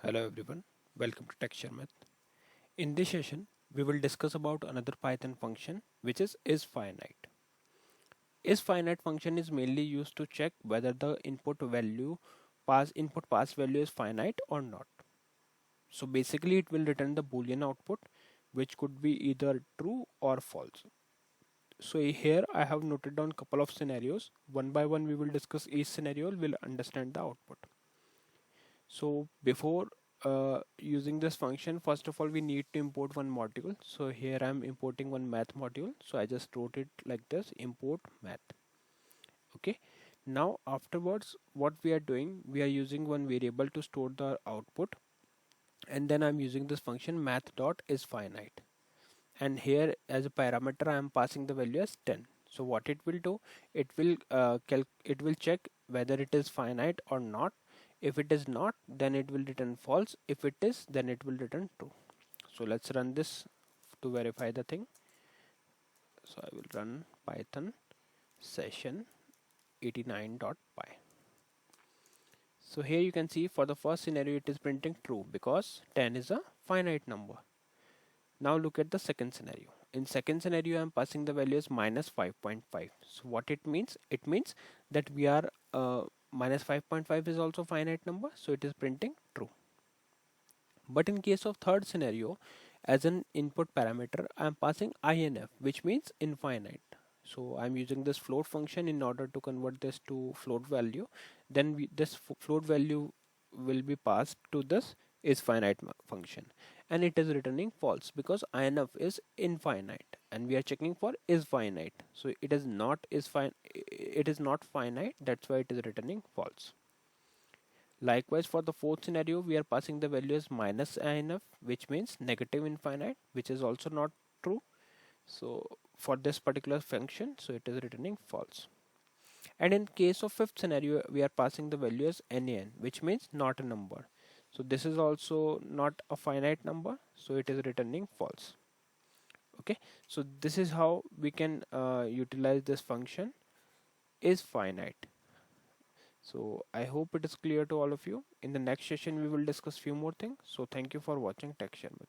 Hello everyone, welcome to Tech Sharmit. In this session, we will discuss about another Python function which is isfinite. Isfinite function is mainly used to check whether the input pass value is finite or not. So basically it will return the boolean output which could be either true or false. So here I have noted down couple of scenarios. One by one we will discuss each scenario, we'll understand the output. So before using this function, first of all, we need to import one module. So here I'm importing one math module. So I just wrote it like this, import math. Okay. Now afterwards, what we are doing, we are using one variable to store the output. And then I'm using this function math dot is finite. And here as a parameter, I am passing the value as 10. So what it will do, it will check whether it is finite or not. If it is not, then it will return false. If it is, then it will return true. So let's run this to verify the thing. So I will run python session 89.py. So here you can see for the first scenario it is printing true because 10 is a finite number. Now look at the second scenario. In second scenario I am passing the value as minus 5.5. So what it means? It means that we are minus 5.5 is also finite number, so it is printing true. But in case of third scenario, as an input parameter, I am passing inf, which means infinite. So I'm using this float function in order to convert this to float value. Then this float value will be passed to this is finite function, and it is returning false because inf is infinite, and we are checking for is finite. So it is not finite. That's why it is returning false. Likewise, for the fourth scenario, we are passing the value as minus inf, which means negative infinite, which is also not true. So for this particular function, so it is returning false. And in case of fifth scenario, we are passing the value as nan, which means not a number. So this is also not a finite number, so it is returning false. Okay, so this is how we can utilize this function is finite. So I hope it is clear to all of you. In the next session, we will discuss few more things. So thank you for watching Tech Sharmit.